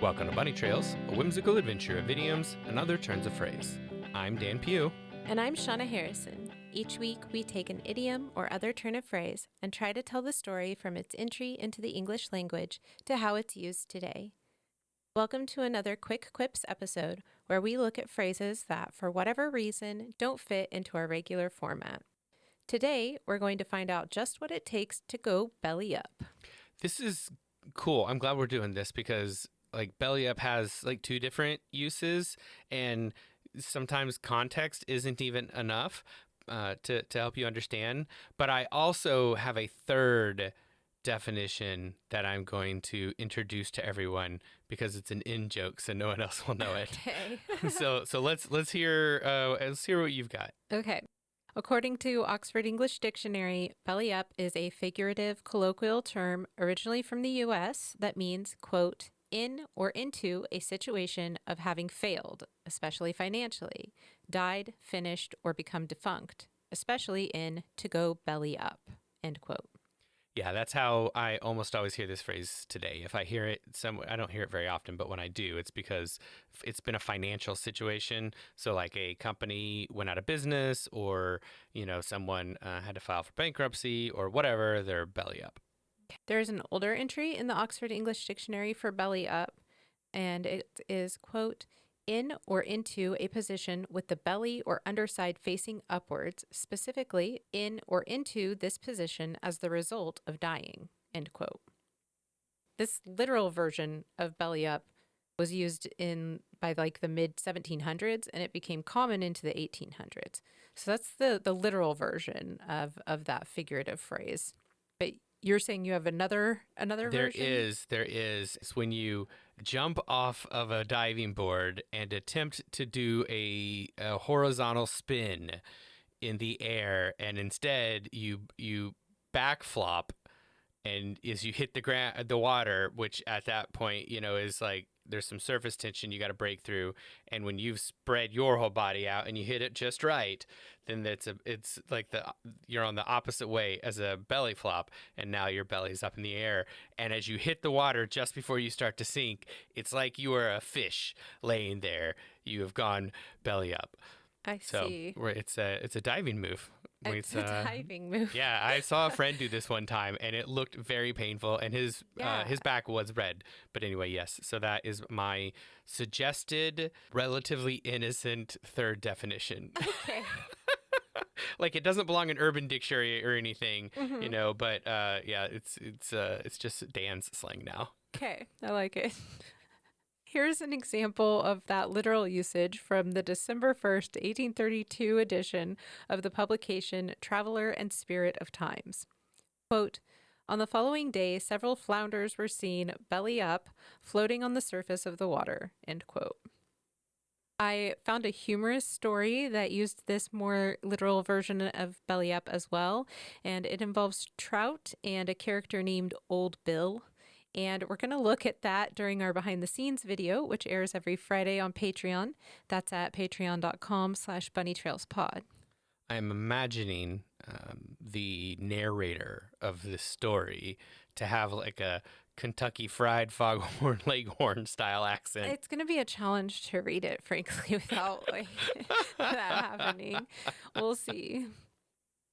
Welcome to Bunny Trails, a whimsical adventure of idioms and other turns of phrase. I'm Dan Pugh. And I'm Shauna Harrison. Each week, we take an idiom or other turn of phrase and try to tell the story from its entry into the English language to how it's used today. Welcome to another Quick Quips episode where we look at phrases that, for whatever reason, don't fit into our regular format. Today, we're going to find out just what it takes to go belly up. This is cool. I'm glad we're doing this because belly up has two different uses, and sometimes context isn't even enough to help you understand. But I also have a third definition that I'm going to introduce to everyone because it's an in-joke, so no one else will know it. Okay. So let's hear what you've got. Okay. According to Oxford English Dictionary, belly up is a figurative colloquial term originally from the U.S. that means, quote, in or into a situation of having failed, especially financially, died, finished, or become defunct, especially in to go belly up, end quote. Yeah, that's how I almost always hear this phrase today. If I hear it I don't hear it very often, but when I do, it's because it's been a financial situation. So like a company went out of business, or, someone had to file for bankruptcy or whatever, they're belly up. There's an older entry in the Oxford English Dictionary for belly up, and it is, quote, in or into a position with the belly or underside facing upwards, specifically in or into this position as the result of dying, end quote. This literal version of belly up was used by the mid 1700s, and it became common into the 1800s. So that's the literal version of that figurative phrase. But you're saying you have another version? There is. It's when you jump off of a diving board and attempt to do a horizontal spin in the air, and instead you back flop, and as you hit the water, which at that point, is there's some surface tension you got to break through, and when you've spread your whole body out and you hit it just right, then you're on the opposite way as a belly flop, and now your belly's up in the air, and as you hit the water just before you start to sink, it's like you are a fish laying there. You have gone belly up. I see. So it's a diving move. It's a diving move. Yeah, I saw a friend do this one time, and it looked very painful, and his back was red. But anyway, yes. So that is my suggested, relatively innocent third definition. Okay. It doesn't belong in Urban Dictionary or anything, Mm-hmm. But yeah, it's just Dan's slang now. Okay, I like it. Here's an example of that literal usage from the December 1st, 1832 edition of the publication Traveler and Spirit of Times. Quote, on the following day, several flounders were seen belly up, floating on the surface of the water, end quote. I found a humorous story that used this more literal version of belly up as well, and it involves trout and a character named Old Bill. And we're going to look at that during our behind the scenes video, which airs every Friday on Patreon. That's at patreon.com/bunnytrailspod. I'm imagining the narrator of this story to have a Kentucky Fried Foghorn Leghorn style accent. It's going to be a challenge to read it, frankly, without that happening. We'll see.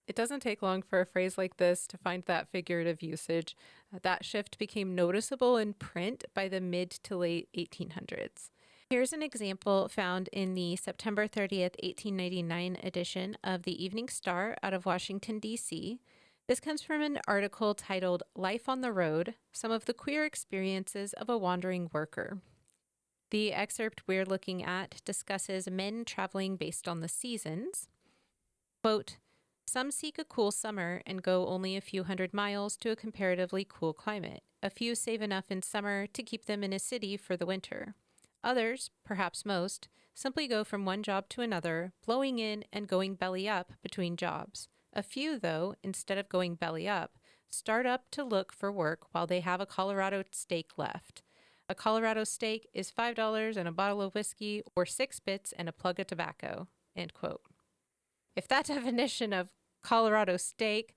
It doesn't take long for a phrase like this to find that figurative usage. That shift became noticeable in print by the mid to late 1800s. Here's an example found in the September 30th, 1899 edition of the Evening Star out of Washington, D.C. This comes from an article titled Life on the Road, Some of the Queer Experiences of a Wandering Worker. The excerpt we're looking at discusses men traveling based on the seasons. Quote, some seek a cool summer and go only a few hundred miles to a comparatively cool climate. A few save enough in summer to keep them in a city for the winter. Others, perhaps most, simply go from one job to another, blowing in and going belly up between jobs. A few, though, instead of going belly up, start up to look for work while they have a Colorado steak left. A Colorado steak is $5 and a bottle of whiskey, or 6 bits and a plug of tobacco, end quote. If that definition of Colorado steak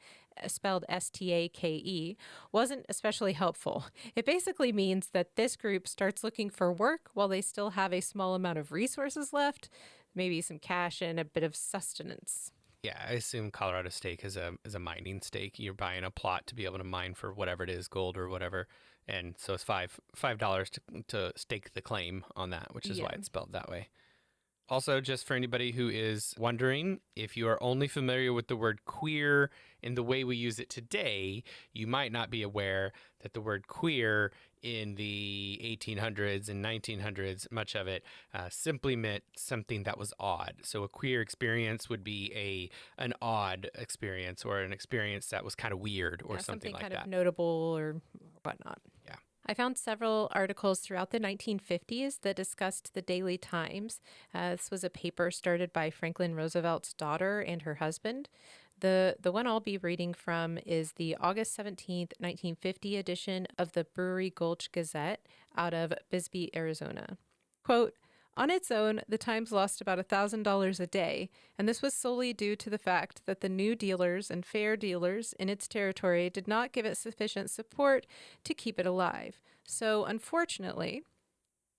spelled Stake, wasn't especially helpful. It basically means that this group starts looking for work while they still have a small amount of resources left, maybe some cash and a bit of sustenance. Yeah, I assume Colorado stake is a mining stake. You're buying a plot to be able to mine for whatever it is, gold or whatever. And so it's $5 to stake the claim on that, which is why Yeah. it's spelled that way. Also, just for anybody who is wondering, if you are only familiar with the word queer in the way we use it today, you might not be aware that the word queer in the 1800s and 1900s, much of it simply meant something that was odd. So a queer experience would be an odd experience, or an experience that was kind of weird, or something like kind that. of notable or whatnot. Yeah. I found several articles throughout the 1950s that discussed the Daily Times. This was a paper started by Franklin Roosevelt's daughter and her husband. The one I'll be reading from is the August 17th, 1950 edition of the Brewery Gulch Gazette out of Bisbee, Arizona. Quote, on its own, the Times lost about $1,000 a day, and this was solely due to the fact that the new dealers and fair dealers in its territory did not give it sufficient support to keep it alive. So, unfortunately,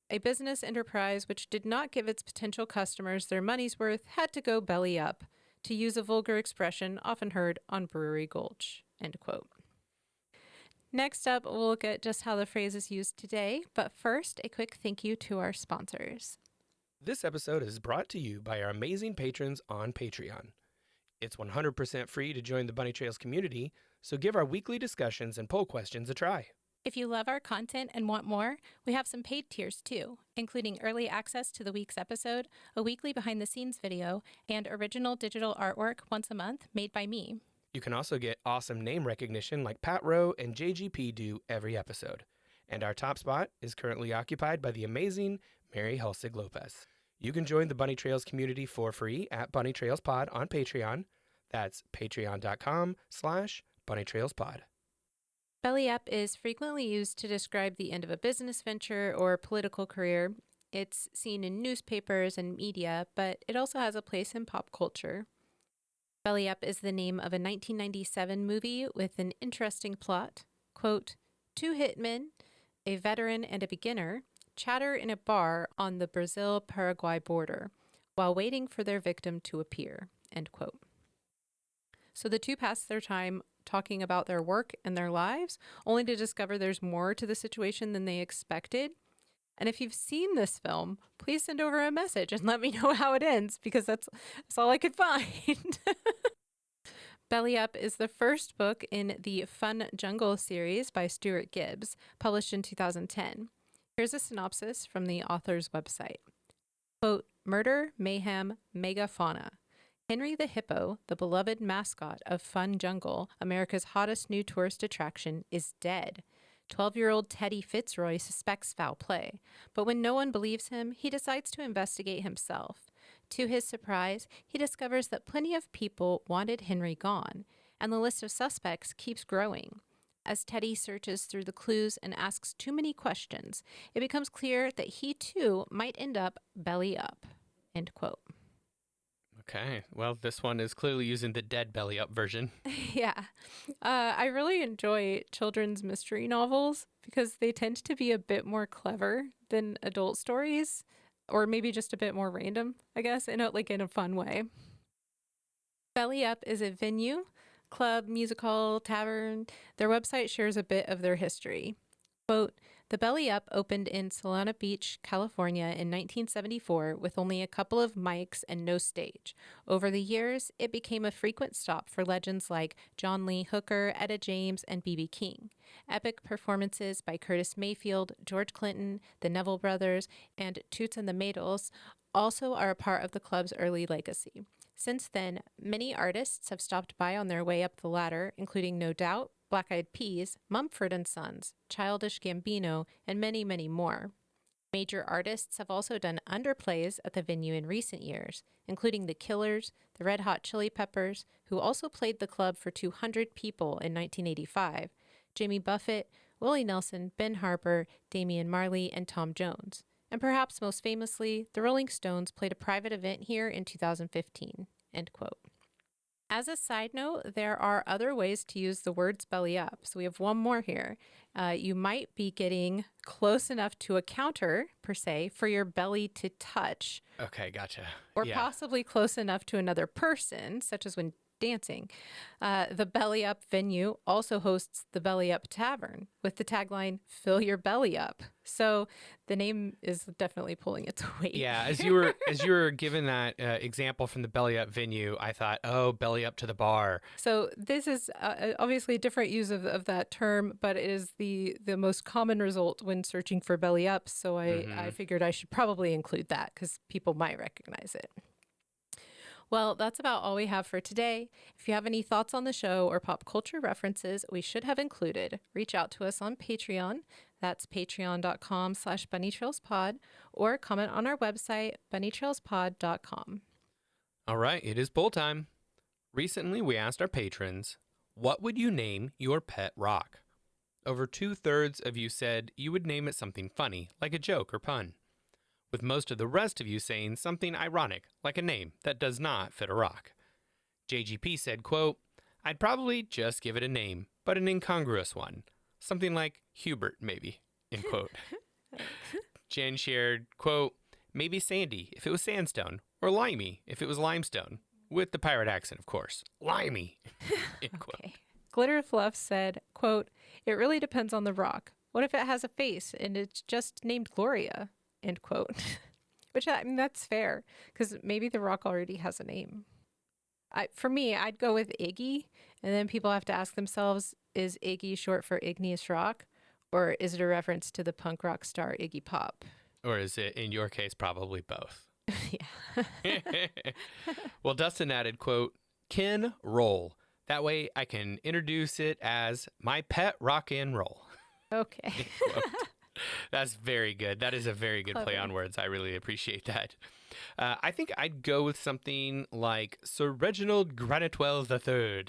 a business enterprise which did not give its potential customers their money's worth had to go belly up, to use a vulgar expression often heard on Brewery Gulch. End quote. Next up, we'll look at just how the phrase is used today, but first, a quick thank you to our sponsors. This episode is brought to you by our amazing patrons on Patreon. It's 100% free to join the Bunny Trails community, so give our weekly discussions and poll questions a try. If you love our content and want more, we have some paid tiers too, including early access to the week's episode, a weekly behind-the-scenes video, and original digital artwork once a month made by me. You can also get awesome name recognition like Pat Rowe and JGP do every episode. And our top spot is currently occupied by the amazing Mary Hulsig Lopez. You can join the Bunny Trails community for free at Bunny Trails Pod on Patreon. That's patreon.com/bunnytrailspod. Belly up is frequently used to describe the end of a business venture or political career. It's seen in newspapers and media, but it also has a place in pop culture. Belly Up is the name of a 1997 movie with an interesting plot. Quote, two hitmen, a veteran and a beginner, chatter in a bar on the Brazil-Paraguay border while waiting for their victim to appear. End quote. So the two pass their time talking about their work and their lives, only to discover there's more to the situation than they expected. And if you've seen this film, please send over a message and let me know how it ends, because that's all I could find. Belly Up is the first book in the Fun Jungle series by Stuart Gibbs, published in 2010. Here's a synopsis from the author's website. Quote, murder, mayhem, megafauna. Henry the Hippo, the beloved mascot of Fun Jungle, America's hottest new tourist attraction, is dead. 12-year-old Teddy Fitzroy suspects foul play, but when no one believes him, he decides to investigate himself. To his surprise, he discovers that plenty of people wanted Henry gone, and the list of suspects keeps growing. As Teddy searches through the clues and asks too many questions, it becomes clear that he too might end up belly up. End quote. Okay, well, this one is clearly using the dead belly up version. Yeah. I really enjoy children's mystery novels because they tend to be a bit more clever than adult stories, or maybe just a bit more random, I guess, in a fun way. Belly Up is a venue, club, music hall, tavern. Their website shares a bit of their history. Quote, the Belly Up opened in Solana Beach, California in 1974 with only a couple of mics and no stage. Over the years, it became a frequent stop for legends like John Lee Hooker, Etta James, and B.B. King. Epic performances by Curtis Mayfield, George Clinton, the Neville Brothers, and Toots and the Maytals also are a part of the club's early legacy. Since then, many artists have stopped by on their way up the ladder, including No Doubt, Black Eyed Peas, Mumford & Sons, Childish Gambino, and many, many more. Major artists have also done underplays at the venue in recent years, including The Killers, the Red Hot Chili Peppers, who also played the club for 200 people in 1985, Jimmy Buffett, Willie Nelson, Ben Harper, Damian Marley, and Tom Jones. And perhaps most famously, the Rolling Stones played a private event here in 2015. End quote. As a side note, there are other ways to use the words belly up. So we have one more here. You might be getting close enough to a counter, per se, for your belly to touch, Okay, gotcha. or Yeah. possibly close enough to another person, such as when dancing. The Belly Up venue also hosts the Belly Up Tavern with the tagline, "Fill your belly up." So the name is definitely pulling its weight. Yeah, as you were given that example from the belly up venue, I thought, oh, belly up to the bar. So this is obviously a different use of that term, but it is the most common result when searching for belly up. So I figured I should probably include that because people might recognize it. Well, that's about all we have for today. If you have any thoughts on the show or pop culture references we should have included, reach out to us on Patreon. That's patreon.com/bunnytrailspod, or comment on our website, bunnytrailspod.com. All right, it is poll time. Recently, we asked our patrons, what would you name your pet rock? Over 2/3 of you said you would name it something funny, like a joke or pun, with most of the rest of you saying something ironic, like a name that does not fit a rock. JGP said, quote, I'd probably just give it a name, but an incongruous one. Something like Hubert, maybe, end quote. Jen shared, quote, maybe Sandy if it was sandstone, or Limey if it was limestone, with the pirate accent, of course. Limey, end quote. Okay. Glitter Fluff said, quote, it really depends on the rock. What if it has a face and it's just named Gloria, end quote. Which, I mean, that's fair, because maybe the rock already has a name. For me, I'd go with Iggy, and then people have to ask themselves, is Iggy short for igneous rock, or is it a reference to the punk rock star Iggy Pop? Or is it, in your case, probably both? Yeah. Well, Dustin added, quote, Ken Roll. That way I can introduce it as my pet rock and roll. Okay. That's very good. That is a very good play Clever. on words. I really appreciate that. I think I'd go with something like Sir Reginald Granitwell III.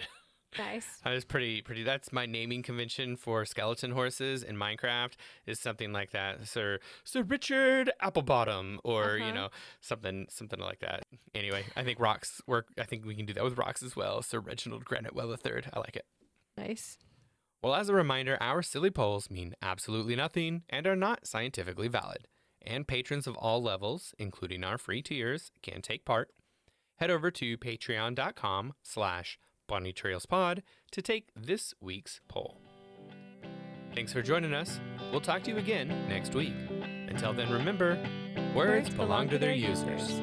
Nice. That is pretty. That's my naming convention for skeleton horses in Minecraft. Is something like that, Sir Richard Applebottom, or something like that. Anyway, I think rocks work. I think we can do that with rocks as well. Sir Reginald Granitwell III. I like it. Nice. Well, as a reminder, our silly polls mean absolutely nothing and are not scientifically valid. And patrons of all levels, including our free tiers, can take part. Head over to patreon.com/bunnytrailspod to take this week's poll. Thanks for joining us. We'll talk to you again next week. Until then, remember, words belong to their users.